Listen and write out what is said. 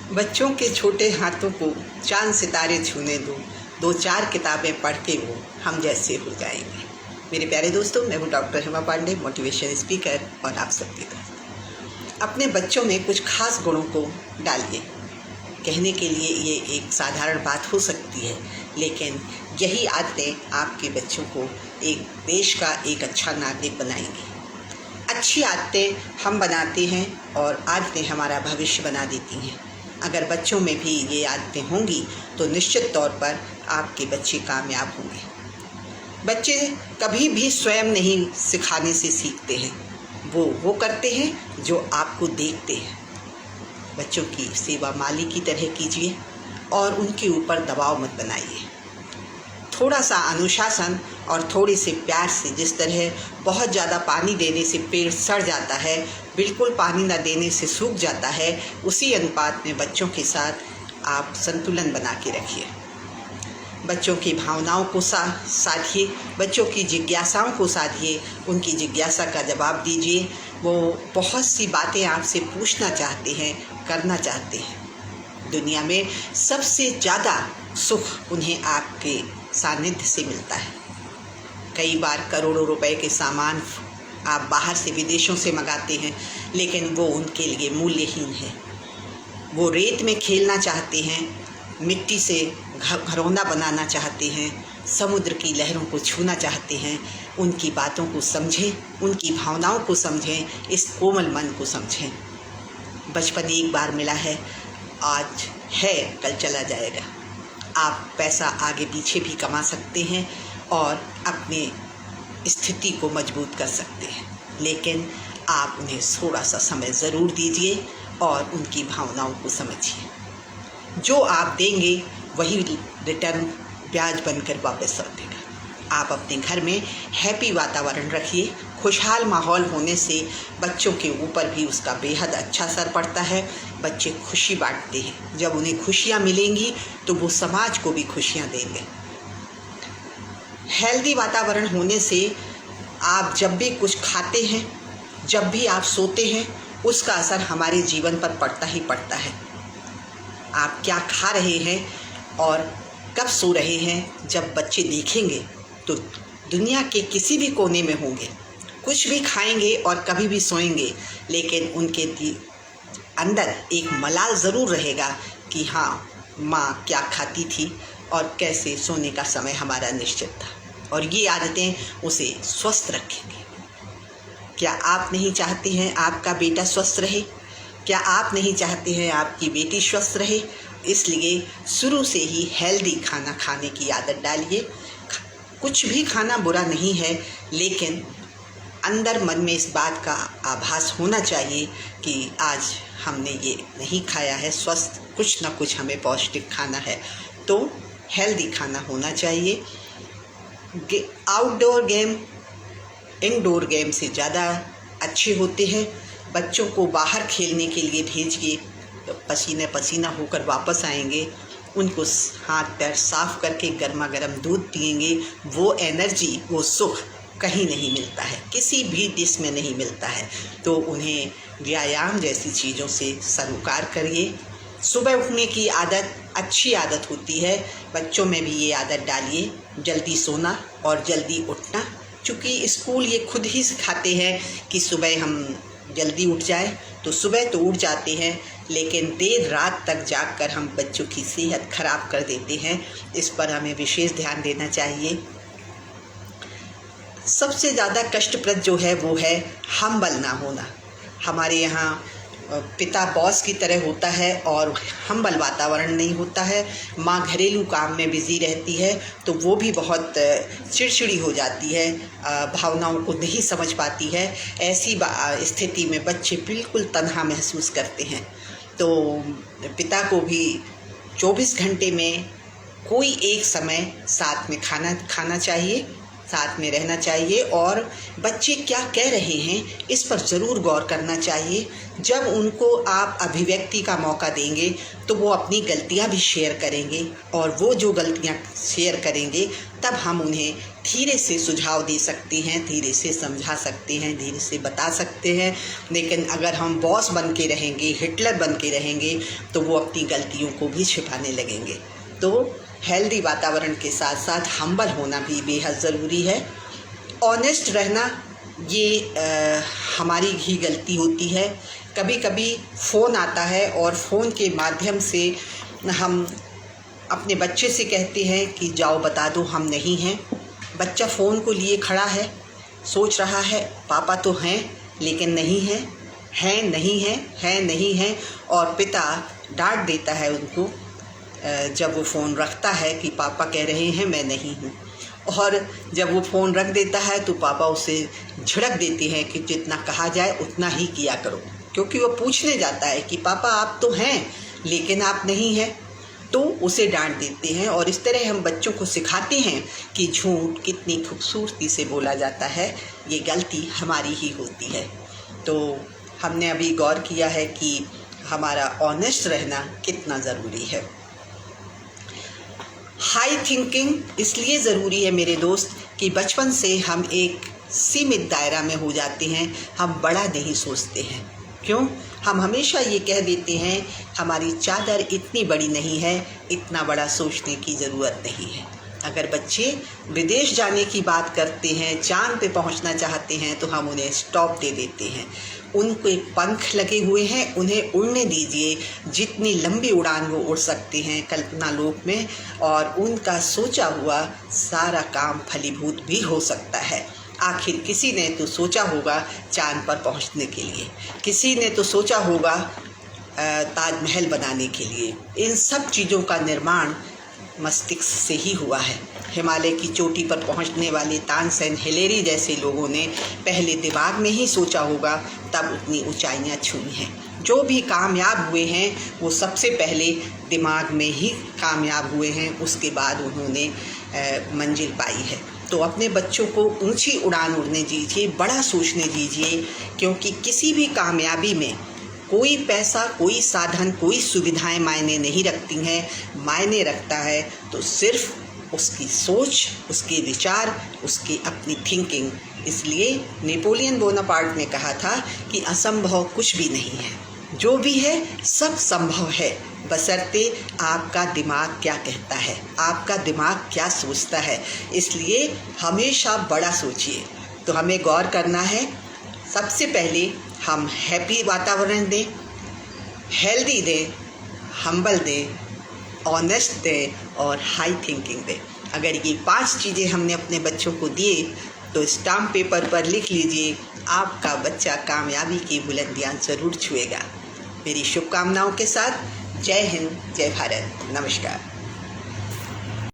बच्चों के छोटे हाथों को चांद सितारे छूने दो, 2-4 किताबें पढ़ के वो हम जैसे हो जाएंगे। मेरे प्यारे दोस्तों, मैं हूँ doctor Hema Pandey, motivation speaker और आप सबके दोस्त। अपने बच्चों में कुछ खास गुणों को डालिए। कहने के लिए ये एक साधारण बात हो सकती है, लेकिन यही आदतें आपके बच्चों को एक देश का एक अच्छा नागरिक बनाएंगी। अच्छी आदतें हम बनाते हैं और आदतें हमारा भविष्य बना देती हैं। अगर बच्चों में भी ये आदतें होंगी तो निश्चित तौर पर आपके बच्चे कामयाब होंगे। बच्चे कभी भी स्वयं नहीं सिखाने से सीखते हैं, वो करते हैं जो आपको देखते हैं। बच्चों की सेवा माली की तरह कीजिए और उनके ऊपर दबाव मत बनाइए। थोड़ा सा अनुशासन और थोड़े से प्यार से, जिस तरह बहुत ज़्यादा पानी देने से पेड़ सड़ जाता है, बिल्कुल पानी न देने से सूख जाता है, उसी अनुपात में बच्चों के साथ आप संतुलन बना के रखिए। बच्चों की भावनाओं को साधिए, बच्चों की जिज्ञासाओं को साधिए, उनकी जिज्ञासा का जवाब दीजिए। वो बहुत सी बातें आपसे पूछना चाहते हैं, करना चाहते हैं। दुनिया में सबसे ज़्यादा सुख उन्हें आपके सानिध्य से मिलता है। कई बार करोड़ों रुपए के सामान आप बाहर से, विदेशों से मंगाते हैं, लेकिन वो उनके लिए मूल्यहीन है। वो रेत में खेलना चाहते हैं, मिट्टी से घरौंदा बनाना चाहते हैं, समुद्र की लहरों को छूना चाहते हैं। उनकी बातों को समझें, उनकी भावनाओं को समझें, इस कोमल मन को समझें। बचपन एक बार मिला है, आज है कल चला जाएगा। आप पैसा आगे पीछे भी कमा सकते हैं और अपनी स्थिति को मजबूत कर सकते हैं, लेकिन आप उन्हें थोड़ा सा समय ज़रूर दीजिए और उनकी भावनाओं को समझिए। जो आप देंगे वही रिटर्न ब्याज बनकर वापस लौटेगा। आप अपने घर में हैप्पी वातावरण रखिए। खुशहाल माहौल होने से बच्चों के ऊपर भी उसका बेहद अच्छा असर पड़ता है। बच्चे खुशी बांटते हैं। जब उन्हें खुशियाँ मिलेंगी तो वो समाज को भी खुशियाँ देंगे। हेल्दी वातावरण होने से आप जब भी कुछ खाते हैं, जब भी आप सोते हैं, उसका असर हमारे जीवन पर पड़ता ही पड़ता है। आप क्या खा रहे हैं और कब सो रहे हैं, जब बच्चे देखेंगे तो दुनिया के किसी भी कोने में होंगे, कुछ भी खाएंगे और कभी भी सोएंगे, लेकिन उनके अंदर एक मलाल ज़रूर रहेगा कि हाँ, माँ क्या खाती थी और कैसे सोने का समय हमारा निश्चित था। और ये आदतें उसे स्वस्थ रखेंगे। क्या आप नहीं चाहते हैं आपका बेटा स्वस्थ रहे? क्या आप नहीं चाहते हैं आपकी बेटी स्वस्थ रहे? इसलिए शुरू से ही हेल्दी खाना खाने की आदत डालिए। कुछ भी खाना बुरा नहीं है, लेकिन अंदर मन में इस बात का आभास होना चाहिए कि आज हमने ये नहीं खाया है, स्वस्थ कुछ ना कुछ हमें पौष्टिक खाना है। तो हेल्दी खाना होना चाहिए। आउटडोर गेम इनडोर गेम से ज़्यादा अच्छे होते हैं। बच्चों को बाहर खेलने के लिए भेजिए, तो पसीने पसीना होकर वापस आएंगे। उनको हाथ पैर साफ करके गर्मा गर्म दूध पिएंगे। वो एनर्जी, वो सुख कहीं नहीं मिलता है, किसी भी डिश में नहीं मिलता है। तो उन्हें व्यायाम जैसी चीज़ों से सरोकार करिए। सुबह उठने की आदत अच्छी आदत होती है, बच्चों में भी ये आदत डालिए। जल्दी सोना और जल्दी उठना, क्योंकि स्कूल ये खुद ही सिखाते हैं कि सुबह हम जल्दी उठ जाए, तो सुबह तो उठ जाते हैं, लेकिन देर रात तक जागकर हम बच्चों की सेहत खराब कर देते हैं। इस पर हमें विशेष ध्यान देना चाहिए। सबसे ज़्यादा कष्टप्रद जो है वो है हम्बल ना होना। हमारे यहाँ पिता बॉस की तरह होता है और हम्बल वातावरण नहीं होता है। माँ घरेलू काम में बिज़ी रहती है, तो वो भी बहुत चिड़चिड़ी हो जाती है, भावनाओं को नहीं समझ पाती है। ऐसी स्थिति में बच्चे बिल्कुल तन्हा महसूस करते हैं। तो पिता को भी 24 घंटे में कोई एक समय साथ में खाना खाना चाहिए। साथ में रहना चाहिए और बच्चे क्या कह रहे हैं इस पर ज़रूर गौर करना चाहिए। जब उनको आप अभिव्यक्ति का मौका देंगे तो वो अपनी गलतियां भी शेयर करेंगे, और वो जो गलतियां शेयर करेंगे तब हम उन्हें धीरे से सुझाव दे सकते हैं, धीरे से समझा सकते हैं, धीरे से बता सकते हैं। लेकिन अगर हम बॉस बन के रहेंगे, हिटलर बन के रहेंगे, तो वो अपनी गलतियों को भी छिपाने लगेंगे। तो हेल्दी वातावरण के साथ साथ हम्बल होना भी बेहद ज़रूरी है। ऑनेस्ट रहना ये हमारी ही गलती होती है। कभी कभी फ़ोन आता है और फ़ोन के माध्यम से हम अपने बच्चे से कहते हैं कि जाओ बता दो हम नहीं हैं। बच्चा फ़ोन को लिए खड़ा है, सोच रहा है पापा तो हैं लेकिन नहीं हैं, हैं नहीं हैं, हैं नहीं हैं, और पिता डांट देता है उनको जब वो फ़ोन रखता है कि पापा कह रहे हैं मैं नहीं हूँ। और जब वो फ़ोन रख देता है तो पापा उसे झिड़क देते हैं कि जितना कहा जाए उतना ही किया करो, क्योंकि वो पूछने जाता है कि पापा आप तो हैं लेकिन आप नहीं हैं, तो उसे डांट देते हैं। और इस तरह हम बच्चों को सिखाते हैं कि झूठ कितनी खूबसूरती से बोला जाता है, ये गलती हमारी ही होती है। तो हमने अभी गौर किया है कि हमारा ऑनेस्ट रहना कितना ज़रूरी है। हाई थिंकिंग इसलिए ज़रूरी है मेरे दोस्त कि बचपन से हम एक सीमित दायरा में हो जाते हैं, हम बड़ा नहीं सोचते हैं। क्यों? हम हमेशा ये कह देते हैं हमारी चादर इतनी बड़ी नहीं है, इतना बड़ा सोचने की ज़रूरत नहीं है। अगर बच्चे विदेश जाने की बात करते हैं, चाँद पे पहुंचना चाहते हैं, तो हम उन्हें स्टॉप दे देते हैं। उनके पंख लगे हुए हैं, उन्हें उड़ने दीजिए, जितनी लंबी उड़ान वो उड़ सकते हैं कल्पना लोक में, और उनका सोचा हुआ सारा काम फलीभूत भी हो सकता है। आखिर किसी ने तो सोचा होगा चाँद पर पहुंचने के लिए, किसी ने तो सोचा होगा ताजमहल बनाने के लिए। इन सब चीज़ों का निर्माण मस्तिष्क से ही हुआ है। हिमालय की चोटी पर पहुंचने वाले तानसेन हिलेरी जैसे लोगों ने पहले दिमाग में ही सोचा होगा, तब उतनी ऊंचाइयां छुई हैं। जो भी कामयाब हुए हैं वो सबसे पहले दिमाग में ही कामयाब हुए हैं, उसके बाद उन्होंने मंजिल पाई है। तो अपने बच्चों को ऊंची उड़ान उड़ने दीजिए, बड़ा सोचने दीजिए, क्योंकि किसी भी कामयाबी में कोई पैसा, कोई साधन, कोई सुविधाएं मायने नहीं रखती हैं। मायने रखता है तो सिर्फ उसकी सोच, उसके विचार, उसकी अपनी थिंकिंग। इसलिए नेपोलियन बोनापार्ट ने कहा था कि असंभव कुछ भी नहीं है, जो भी है सब संभव है, बशर्ते आपका दिमाग क्या कहता है, आपका दिमाग क्या सोचता है। इसलिए हमेशा बड़ा सोचिए। तो हमें गौर करना है, सबसे पहले हम हैप्पी वातावरण दें, हेल्दी दें, हम्बल दें, ऑनेस्ट दें और हाई थिंकिंग दें। अगर ये 5 चीज़ें हमने अपने बच्चों को दिए तो स्टाम्प पेपर पर लिख लीजिए, आपका बच्चा कामयाबी की बुलंदियां ज़रूर छुएगा। मेरी शुभकामनाओं के साथ जय हिंद, जय भारत, नमस्कार।